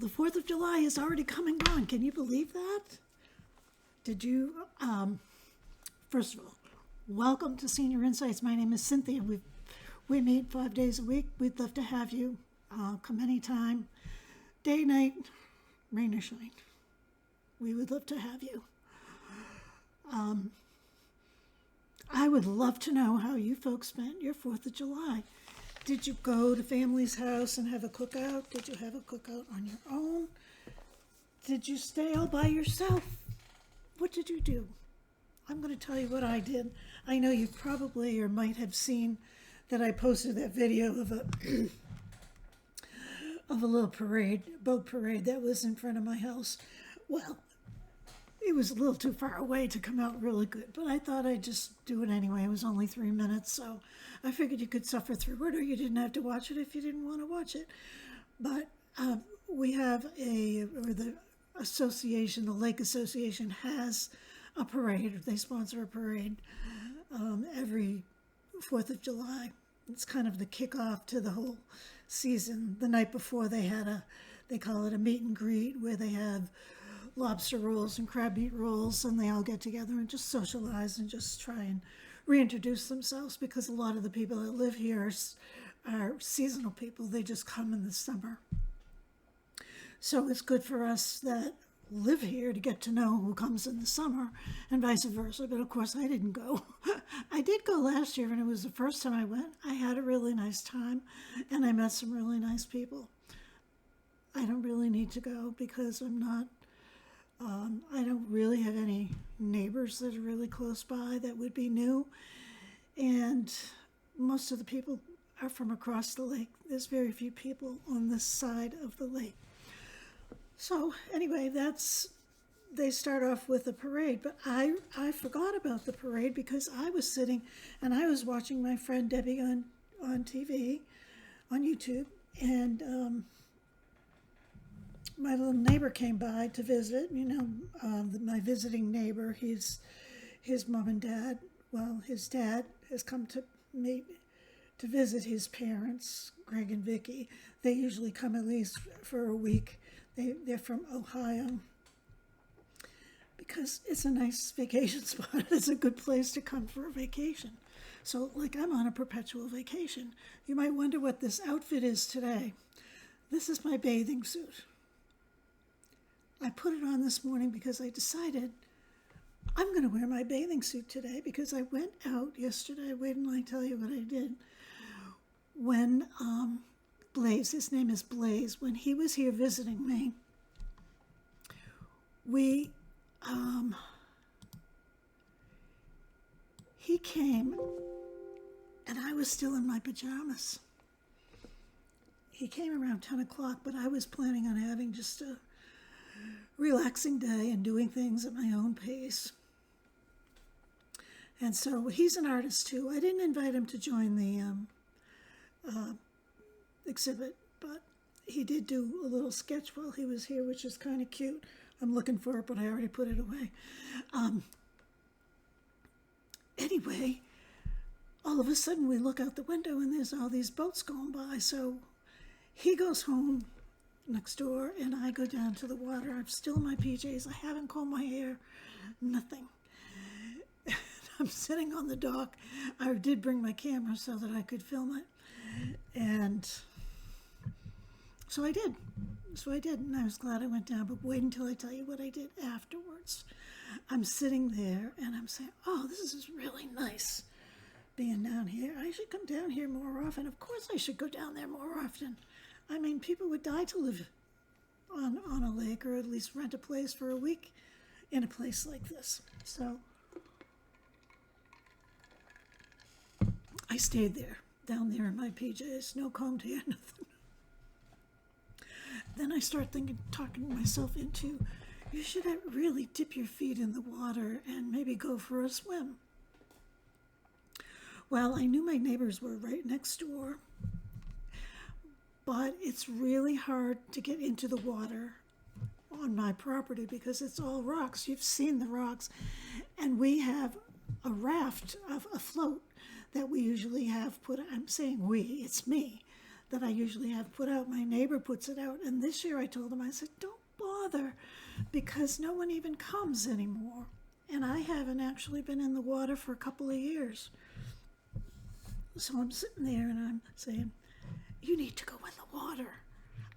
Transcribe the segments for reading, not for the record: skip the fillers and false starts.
the 4th of July is already come and gone. Can you believe that? Did you, first of all, welcome to Senior Insights. My name is Cynthia. We meet 5 days a week. We'd love to have you come anytime, day, night, rain or shine. We would love to have you. I would love to know how you folks spent your 4th of July. Did you go to family's house and have a cookout? Did you have a cookout on your own? Did you stay all by yourself? What did you do? I'm going to tell you what I did. I know you probably or might have seen that I posted that video of a little parade, boat parade that was in front of my house. Well, it was a little too far away to come out really good, but I thought I'd just do it anyway. It was only 3 minutes, so I figured you could suffer through it, or you didn't have to watch it if you didn't want to watch it. But we have the association, the Lake Association has a parade. They sponsor a parade every 4th of July. It's kind of the kickoff to the whole season. The night before they call it a meet and greet, where they have lobster rolls and crab meat rolls, and they all get together and just socialize and just try and reintroduce themselves, because a lot of the people that live here are seasonal people. They just come in the summer. So it's good for us that live here to get to know who comes in the summer and vice versa. But of course I didn't go. I did go last year, and it was the first time I went. I had a really nice time, and I met some really nice people. I don't really need to go because I don't really have any neighbors that are really close by that would be new. And most of the people are from across the lake. There's very few people on this side of the lake. So anyway, they start off with a parade, but I forgot about the parade because I was sitting and I was watching my friend Debbie on TV, on YouTube, and my little neighbor came by to visit. My visiting neighbor, his mom and dad. Well, his dad has come to visit his parents, Greg and Vicky. They usually come at least for a week. They're from Ohio because it's a nice vacation spot. It's a good place to come for a vacation. So, like, I'm on a perpetual vacation. You might wonder what this outfit is today. This is my bathing suit. I put it on this morning because I decided I'm going to wear my bathing suit today because I went out yesterday. Wait until I tell you what I did. When Blaze, his name is Blaze, when he was here visiting me, he came and I was still in my pajamas. He came around 10 o'clock, but I was planning on having just a relaxing day and doing things at my own pace. And so he's an artist too. I didn't invite him to join the exhibit, but he did do a little sketch while he was here, which is kind of cute. I'm looking for it, but I already put it away. Anyway, all of a sudden we look out the window and there's all these boats going by. So he goes home next door and I go down to the water. I'm still in my PJs. I haven't combed my hair, nothing. I'm sitting on the dock. I did bring my camera so that I could film it. And so I did. And I was glad I went down, but wait until I tell you what I did afterwards. I'm sitting there and I'm saying, oh, this is really nice being down here. I should come down here more often. Of course I should go down there more often. I mean, people would die to live on a lake, or at least rent a place for a week in a place like this. So I stayed there, down there in my PJs, no combed hair, nothing. Then I start talking myself into, you should really dip your feet in the water and maybe go for a swim. Well, I knew my neighbors were right next door, but it's really hard to get into the water on my property because it's all rocks. You've seen the rocks. And we have a raft, a float that we usually have I'm saying we, it's me, that I usually have put out. My neighbor puts it out. And this year I told him, I said, don't bother, because no one even comes anymore. And I haven't actually been in the water for a couple of years. So I'm sitting there and I'm saying, you need to go in the water.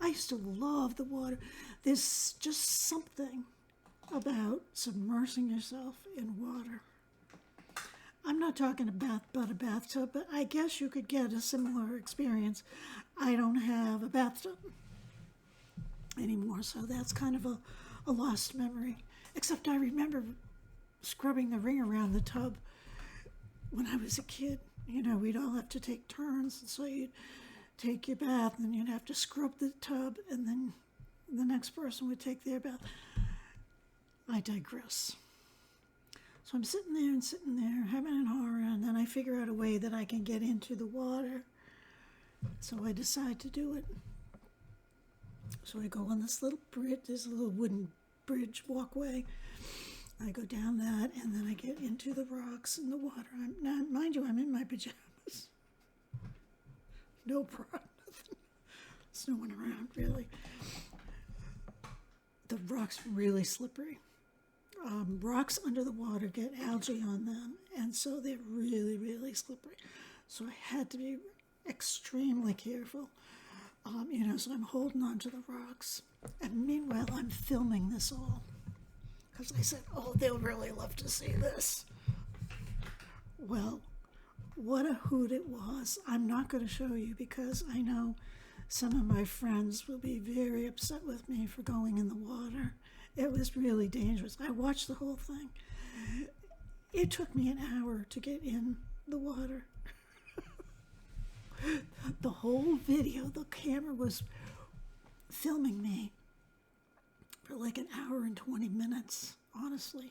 I used to love the water. There's just something about submersing yourself in water. I'm not talking about a bathtub, but I guess you could get a similar experience. I don't have a bathtub anymore, so that's kind of a lost memory. Except I remember scrubbing the ring around the tub when I was a kid. You know, we'd all have to take turns, and so you'd take your bath, and you'd have to scrub the tub, and then the next person would take their bath. I digress. So I'm sitting there, having an horror, and then I figure out a way that I can get into the water. So I decide to do it. So I go on this little bridge, this little wooden bridge walkway. I go down that, and then I get into the rocks and the water. Now, mind you, I'm in my pajamas. No bra, nothing. There's no one around, really. The rock's really slippery. Rocks under the water get algae on them, and so they're really, really slippery. So I had to be extremely careful. So I'm holding on to the rocks. And meanwhile, I'm filming this all. Because I said, oh, they'll really love to see this. Well, what a hoot it was. I'm not going to show you because I know some of my friends will be very upset with me for going in the water. It was really dangerous. I watched the whole thing. It took me an hour to get in the water. The whole video, the camera was filming me for like an hour and 20 minutes, honestly.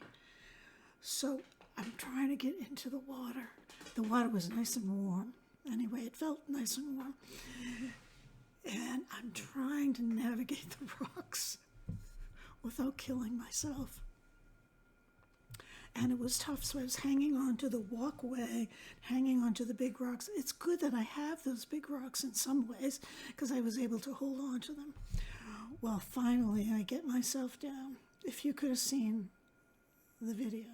So I'm trying to get into the water. The water was nice and warm. Anyway, it felt nice and warm. And I'm trying to navigate the rocks without killing myself. And it was tough, so I was hanging on to the walkway, hanging on to the big rocks. It's good that I have those big rocks in some ways, because I was able to hold on to them. Well, finally, I get myself down. If you could have seen the video.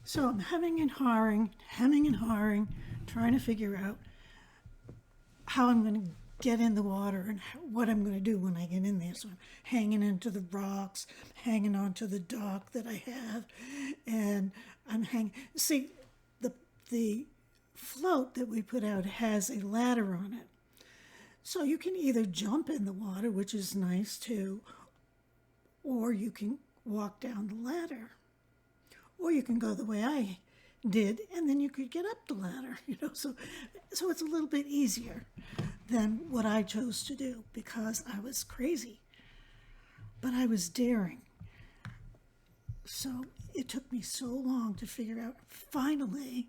So I'm hemming and hawing, trying to figure out how I'm going to get in the water and what I'm going to do when I get in there. So I'm hanging into the rocks, hanging onto the dock that I have, and I'm hanging. See, the float that we put out has a ladder on it. So you can either jump in the water, which is nice too, or you can walk down the ladder. Or you can go the way I did, and then you could get up the ladder, so it's a little bit easier than what I chose to do because I was crazy. But I was daring. So it took me so long to figure out. Finally,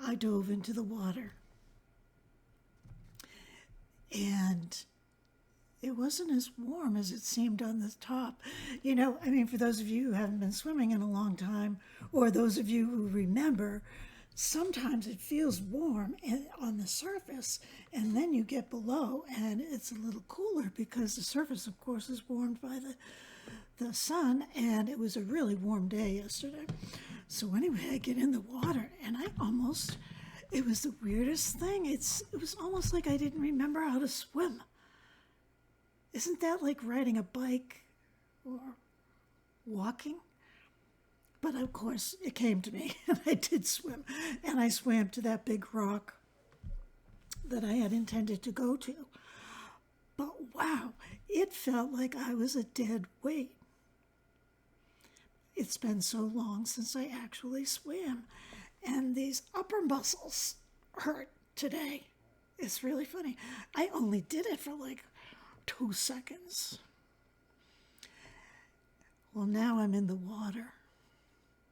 I dove into the water. And it wasn't as warm as it seemed on the top. For those of you who haven't been swimming in a long time, or those of you who remember, sometimes it feels warm on the surface, and then you get below, and it's a little cooler because the surface, of course, is warmed by the sun, and it was a really warm day yesterday. So anyway, I get in the water, and it was the weirdest thing. It was almost like I didn't remember how to swim. Isn't that like riding a bike or walking? But of course, it came to me, and I did swim. And I swam to that big rock that I had intended to go to. But wow, it felt like I was a dead weight. It's been so long since I actually swam. And these upper muscles hurt today. It's really funny. I only did it for like 2 seconds. Well, now I'm in the water.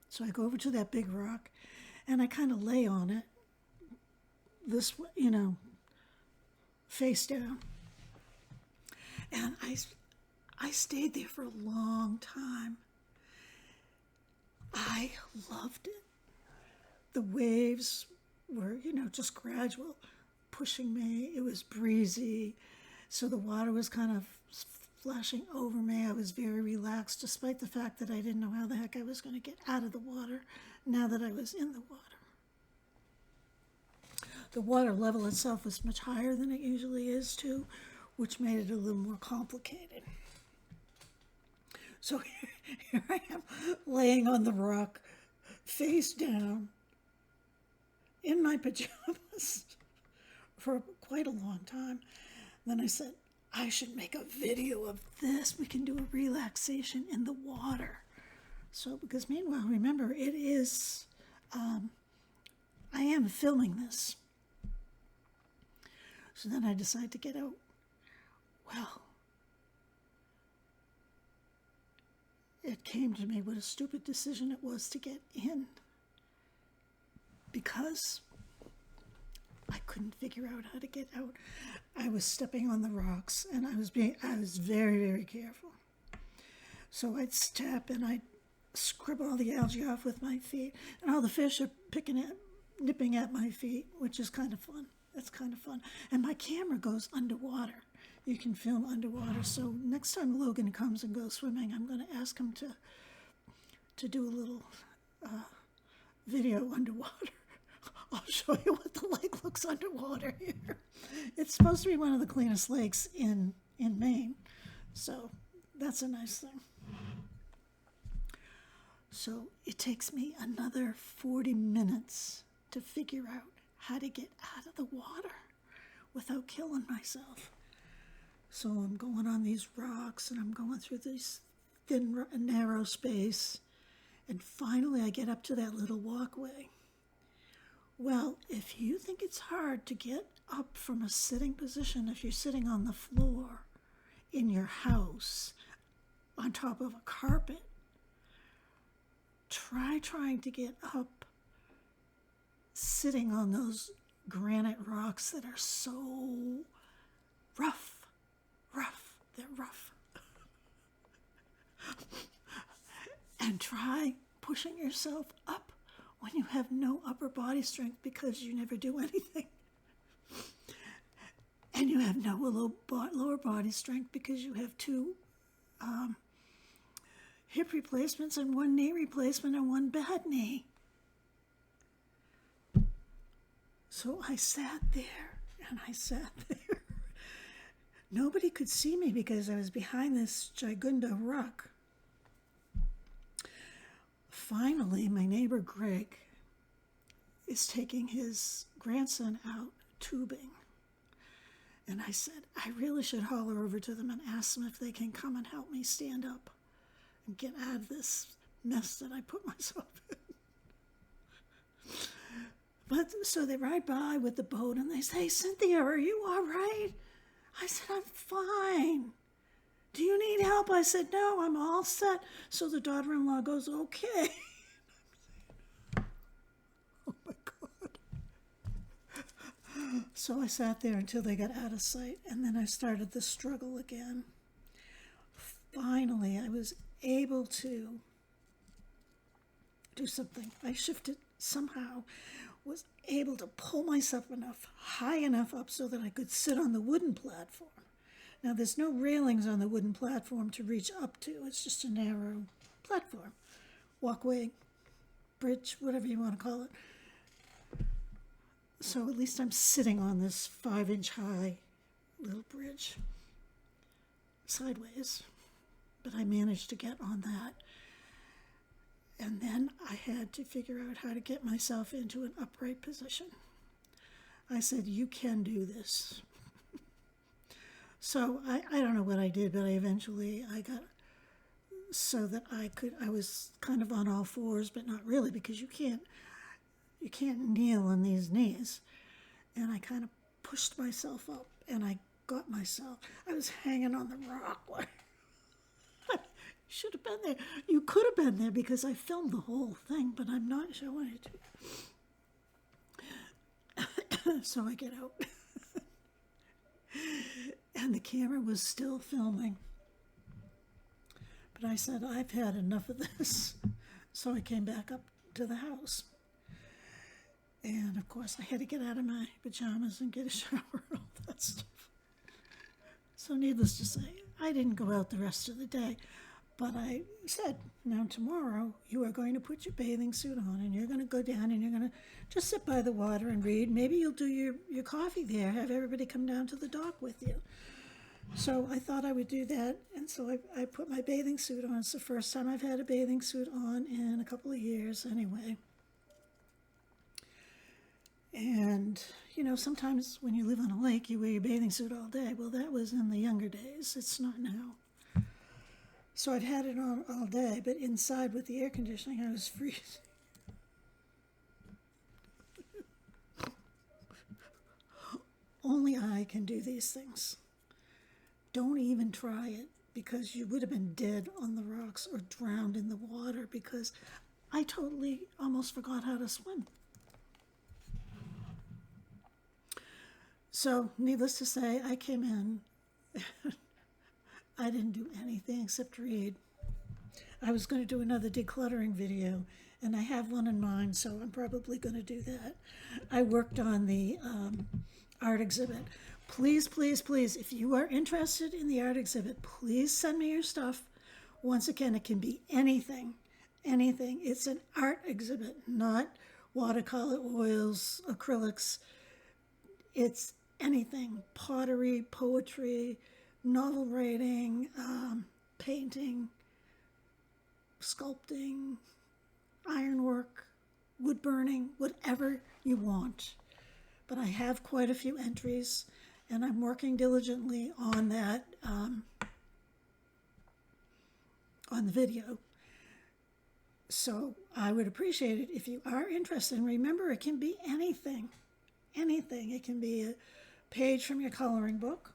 So I go over to that big rock, and I kind of lay on it, this, face down. And I stayed there for a long time. I loved it. The waves were, just gradual, pushing me. It was breezy, so the water was kind of flashing over me. I was very relaxed, despite the fact that I didn't know how the heck I was going to get out of the water now that I was in the water. The water level itself was much higher than it usually is, too, which made it a little more complicated. So here I am, laying on the rock, face down, in my pajamas for quite a long time. Then I said, I should make a video of this. We can do a relaxation in the water. So, because meanwhile, remember, it is, I am filming this. So then I decide to get out. Well, it came to me what a stupid decision it was to get in, because I couldn't figure out how to get out. I was stepping on the rocks, and I was very, very careful. So I'd step and I'd scrub all the algae off with my feet, and all the fish are nipping at my feet, which is kind of fun. That's kind of fun. And my camera goes underwater. You can film underwater. So next time Logan comes and goes swimming, I'm going to ask him to do a little video underwater. I'll show you what the lake looks underwater here. It's supposed to be one of the cleanest lakes in Maine. So that's a nice thing. So it takes me another 40 minutes to figure out how to get out of the water without killing myself. So I'm going on these rocks, and I'm going through this thin, narrow space, and finally I get up to that little walkway. Well, if you think it's hard to get up from a sitting position, if you're sitting on the floor in your house on top of a carpet, try trying to get up sitting on those granite rocks that are so rough. They're rough. And try pushing yourself up when you have no upper body strength because you never do anything. And you have no lower body strength because you have 2 hip replacements and 1 knee replacement and 1 bad knee. So I sat there, and I sat there. Nobody could see me because I was behind this gigunda rock. Finally, my neighbor Greg is taking his grandson out tubing. And I said, I really should holler over to them and ask them if they can come and help me stand up and get out of this mess that I put myself in. But so they ride by with the boat, and they say, Cynthia, are you all right? I said, I'm fine. Do you need help? I said, no, I'm all set. So the daughter-in-law goes, okay. Oh, my God. So I sat there until they got out of sight, and then I started the struggle again. Finally, I was able to do something. I shifted somehow, was able to pull myself high enough up so that I could sit on the wooden platform. Now, there's no railings on the wooden platform to reach up to. It's just a narrow platform, walkway, bridge, whatever you want to call it. So at least I'm sitting on this 5-inch high little bridge sideways. But I managed to get on that. And then I had to figure out how to get myself into an upright position. I said, you can do this. So I don't know what I did, but I got so that I was kind of on all fours, but not really, because you can't kneel on these knees. And I kind of pushed myself up, and I got myself. I was hanging on the rock. Should have been there. You could have been there because I filmed the whole thing, but I'm not showing it to you. So I get out. And the camera was still filming. But I said, I've had enough of this. So I came back up to the house. And of course, I had to get out of my pajamas and get a shower and all that stuff. So needless to say, I didn't go out the rest of the day. But I said, now tomorrow you are going to put your bathing suit on and you're going to go down and you're going to just sit by the water and read. Maybe you'll do your coffee there, have everybody come down to the dock with you. So I thought I would do that, and so I put my bathing suit on. It's the first time I've had a bathing suit on in a couple of years anyway. And, sometimes when you live on a lake, you wear your bathing suit all day. Well, that was in the younger days. It's not now. So I've had it on all day, but inside with the air conditioning, I was freezing. Only I can do these things. Don't even try it, because you would have been dead on the rocks or drowned in the water, because I totally almost forgot how to swim. So, needless to say, I came in. I didn't do anything except read. I was going to do another decluttering video, and I have one in mind, so I'm probably going to do that. I worked on the art exhibit. Please, please, please, if you are interested in the art exhibit, please send me your stuff. Once again, it can be anything, anything. It's an art exhibit, not watercolor, oils, acrylics. It's anything, pottery, poetry, novel writing, painting, sculpting, ironwork, wood burning, whatever you want. But I have quite a few entries, and I'm working diligently on that, on the video. So I would appreciate it if you are interested. And remember, it can be anything, anything. It can be a page from your coloring book.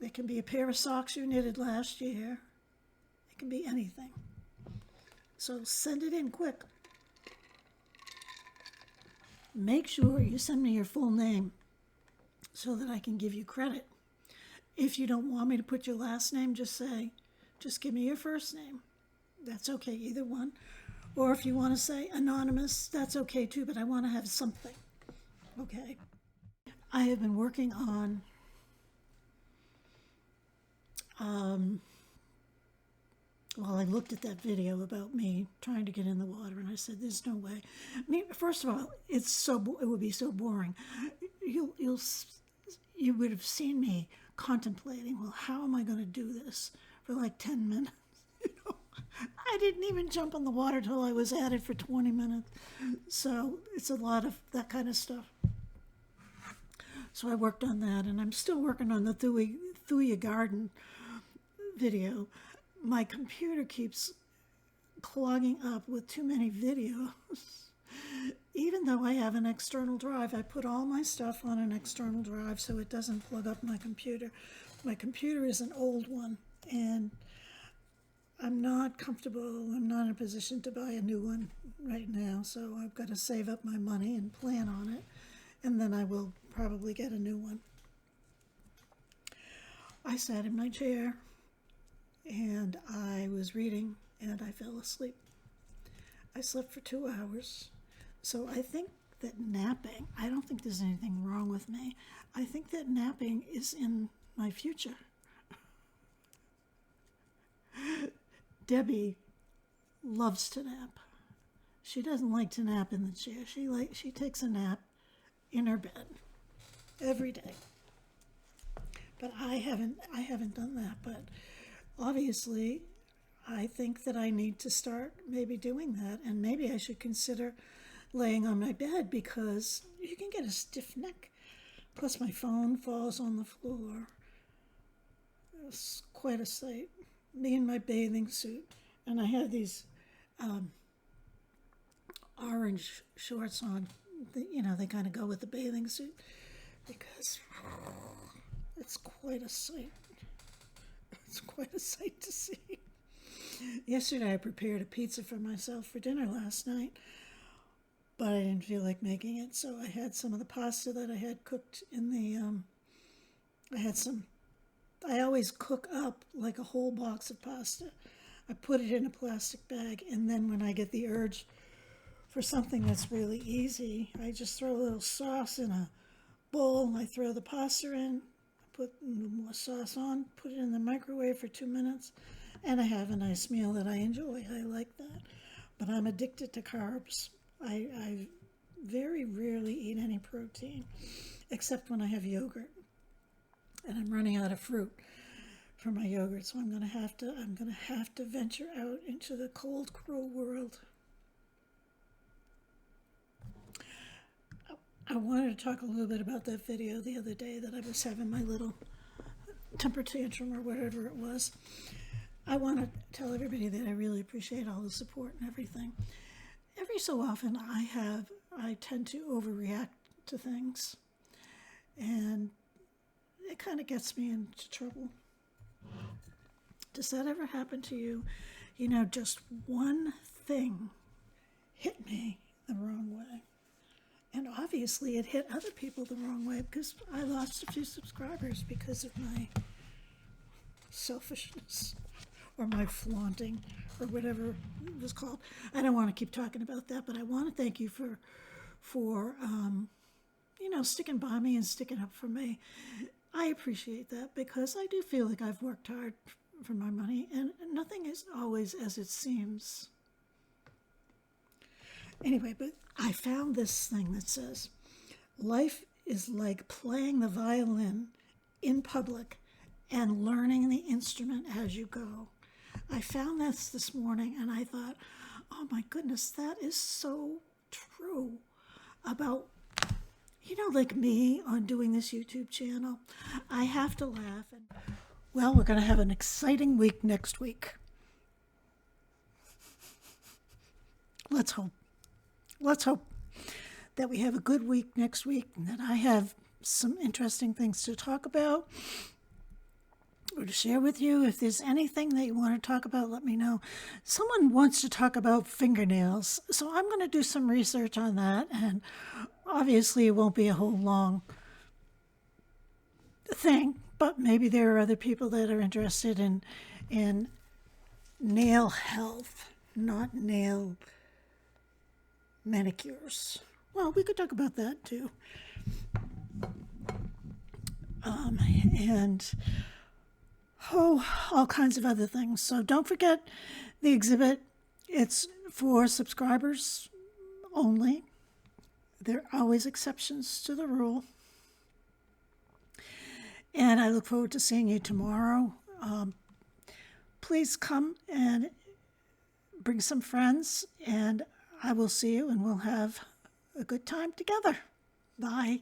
It can be a pair of socks you knitted last year. It can be anything. So send it in quick. Make sure you send me your full name so that I can give you credit. If you don't want me to put your last name, just give me your first name. That's okay, either one. Or if you want to say anonymous, that's okay too, but I want to have something. Okay. I have been working on I looked at that video about me trying to get in the water, and I said, "There's no way." I mean, first of all, it would be so boring. You would have seen me contemplating. Well, how am I going to do this for like 10 minutes? I didn't even jump in the water till I was at it for 20 minutes. So it's a lot of that kind of stuff. So I worked on that, and I'm still working on the Thuya Garden video. My computer keeps clogging up with too many videos. Even though I have an external drive, I put all my stuff on an external drive so it doesn't plug up my computer. My computer is an old one, and I'm not comfortable. I'm not in a position to buy a new one right now, so I've got to save up my money and plan on it, and then I will probably get a new one. I sat in my chair, and I was reading, and I fell asleep. I slept for 2 hours. So I think that napping, I don't think there's anything wrong with me. I think that napping is in my future. Debbie loves to nap. She doesn't like to nap in the chair. She takes a nap in her bed every day. But I haven't done that, but obviously, I think that I need to start maybe doing that, and maybe I should consider laying on my bed, because you can get a stiff neck. Plus, my phone falls on the floor. It's quite a sight. Me in my bathing suit, and I have these orange shorts on. They kind of go with the bathing suit, because it's quite a sight. It's quite a sight to see. Yesterday I prepared a pizza for myself for dinner last night, but I didn't feel like making it, so I had some of the pasta that I had cooked in the, I always cook up like a whole box of pasta. I put it in a plastic bag, and then when I get the urge for something that's really easy, I just throw a little sauce in a bowl. I throw the pasta in, put more sauce on, put it in the microwave for 2 minutes, and I have a nice meal that I enjoy. I like that. But I'm addicted to carbs. I very rarely eat any protein, except when I have yogurt. And I'm running out of fruit for my yogurt, so I'm gonna have to venture out into the cold, cruel world. I wanted to talk a little bit about that video the other day that I was having my little temper tantrum or whatever it was. I want to tell everybody that I really appreciate all the support and everything. Every so often I tend to overreact to things, and it kind of gets me into trouble. Does that ever happen to you? You know, just one thing hit me the wrong way. And obviously it hit other people the wrong way because I lost a few subscribers because of my selfishness or my flaunting or whatever it was called. I don't want to keep talking about that, but I want to thank you for sticking by me and sticking up for me. I appreciate that because I do feel like I've worked hard for my money, and nothing is always as it seems. Anyway, but I found this thing that says, life is like playing the violin in public and learning the instrument as you go. I found this morning, and I thought, oh my goodness, that is so true about, like me on doing this YouTube channel. I have to laugh. And well, we're going to have an exciting week next week. Let's hope that we have a good week next week and that I have some interesting things to talk about or to share with you. If there's anything that you want to talk about, let me know. Someone wants to talk about fingernails, so I'm going to do some research on that, and obviously it won't be a whole long thing, but maybe there are other people that are interested in nail health, not nail manicures. Well, we could talk about that too. And all kinds of other things. So don't forget the exhibit. It's for subscribers only. There are always exceptions to the rule. And I look forward to seeing you tomorrow. Please come and bring some friends, and I will see you, and we'll have a good time together. Bye.